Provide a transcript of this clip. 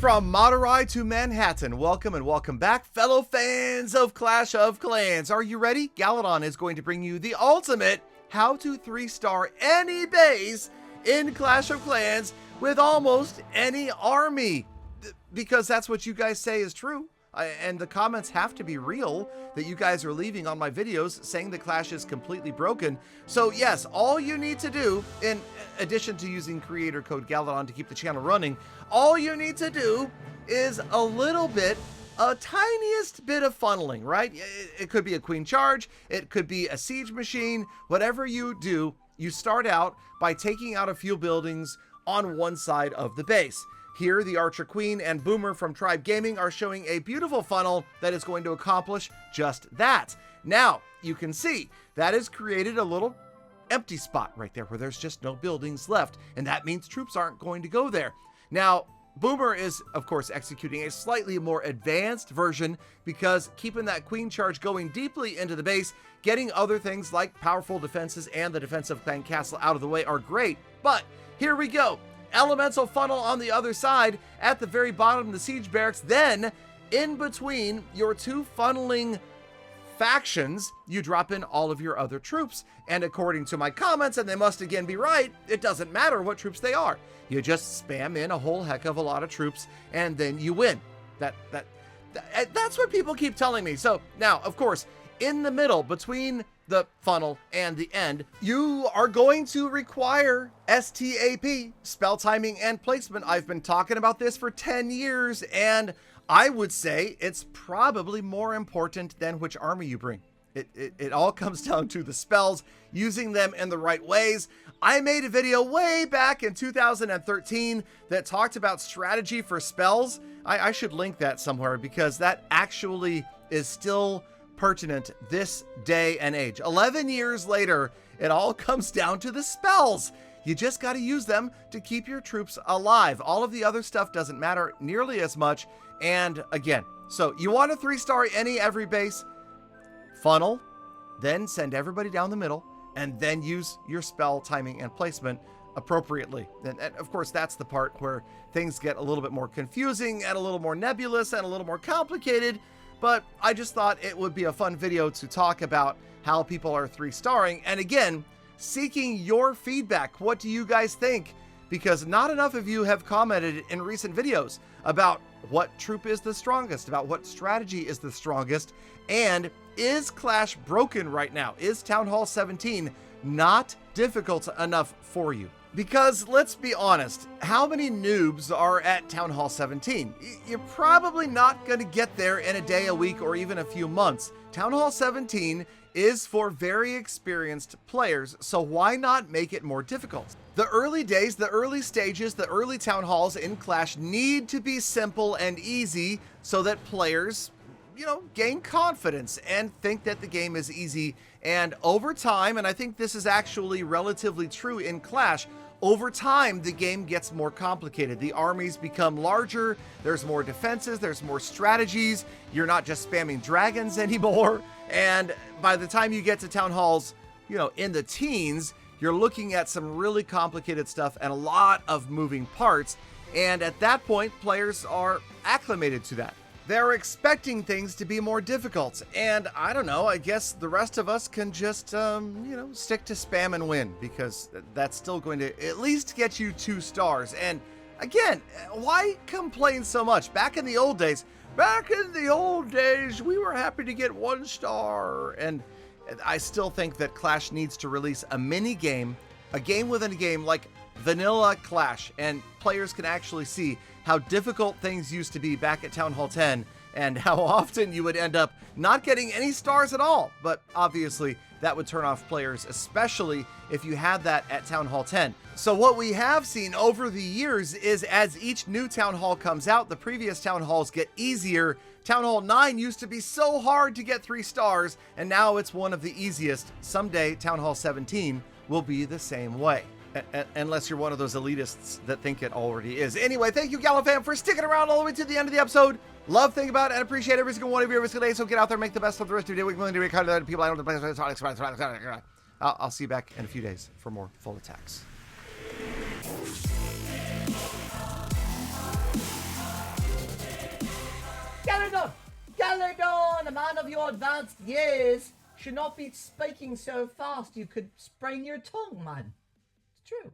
From Madurai to Manhattan, welcome and welcome back, fellow fans of Clash of Clans. Are you ready? Galadon is going to bring you the ultimate how to 3-star any base in Clash of Clans with almost any army. Because that's what you guys say is true. And the comments have to be real that you guys are leaving on my videos saying the Clash is completely broken. So yes, all you need to do, in addition to using creator code Galadon to keep the channel running, all you need to do is a tiniest bit of funneling, right? It could be a queen charge, it could be a siege machine, whatever you do, you start out by taking out a few buildings on one side of the base. Here, the Archer Queen and Boomer from Tribe Gaming are showing a beautiful funnel that is going to accomplish just that. Now, you can see that has created a little empty spot right there where there's just no buildings left, and that means troops aren't going to go there. Now, Boomer is, of course, executing a slightly more advanced version because keeping that queen charge going deeply into the base, getting other things like powerful defenses and the defensive clan castle out of the way are great, but here we go. Elemental funnel on the other side at the very bottom of the siege barracks. Then in between your two funneling factions, you drop in all of your other troops. And according to my comments, and they must again be right, it doesn't matter what troops they are. You just spam in a whole heck of a lot of troops and then you win. That's what people keep telling me. So now, of course, in the middle between the funnel and the end, you are going to require STAP, spell timing and placement. I've been talking about this for 10 years, and I would say it's probably more important than which army you bring. It all comes down to the spells, using them in the right ways. I made a video way back in 2013 that talked about strategy for spells. I should link that somewhere because that actually is still pertinent this day and age. 11 years later, it all comes down to the spells. You just got to use them to keep your troops alive. All of the other stuff doesn't matter nearly as much. And again, so you want a 3-star any every base, funnel, then send everybody down the middle, and then use your spell timing and placement appropriately. And of course, that's the part where things get a little bit more confusing and a little more nebulous and a little more complicated. But I just thought it would be a fun video to talk about how people are 3-starring. And again, seeking your feedback. What do you guys think? Because not enough of you have commented in recent videos about what troop is the strongest, about what strategy is the strongest, and is Clash broken right now? Is Town Hall 17 not difficult enough for you? Because let's be honest, how many noobs are at Town Hall 17? You're probably not going to get there in a day, a week, or even a few months. Town Hall 17 is for very experienced players, so why not make it more difficult? The early days, the early stages, the early Town Halls in Clash need to be simple and easy so that players, gain confidence and think that the game is easy. And over time, and I think this is actually relatively true in Clash, over time, the game gets more complicated. The armies become larger, there's more defenses, there's more strategies, you're not just spamming dragons anymore. And by the time you get to Town Halls, in the teens, you're looking at some really complicated stuff and a lot of moving parts. And at that point, players are acclimated to that. They're expecting things to be more difficult. And I don't know, I guess the rest of us can just, stick to spam and win, because that's still going to at least get you 2 stars. And again, why complain so much? Back in the old days, we were happy to get 1 star. And I still think that Clash needs to release a mini game, a game within a game, like vanilla Clash, and players can actually see how difficult things used to be back at Town Hall 10 and how often you would end up not getting any stars at all. But obviously that would turn off players, especially if you had that at Town Hall 10. So what we have seen over the years is as each new Town Hall comes out, the previous Town Halls get easier. Town Hall 9 used to be so hard to get 3 stars, and now it's one of the easiest. Someday Town Hall 17 will be the same way. Unless you're one of those elitists that think it already is. Anyway, thank you, Gala fam, for sticking around all the way to the end of the episode. Love, think about, and appreciate every single one of you every single day. So get out there, make the best of the rest of your day. We can do kind of people I don't. I'll see you back in a few days for more full attacks. Galadon, a man of your advanced years, should not be speaking so fast. You could sprain your tongue, man. It's true.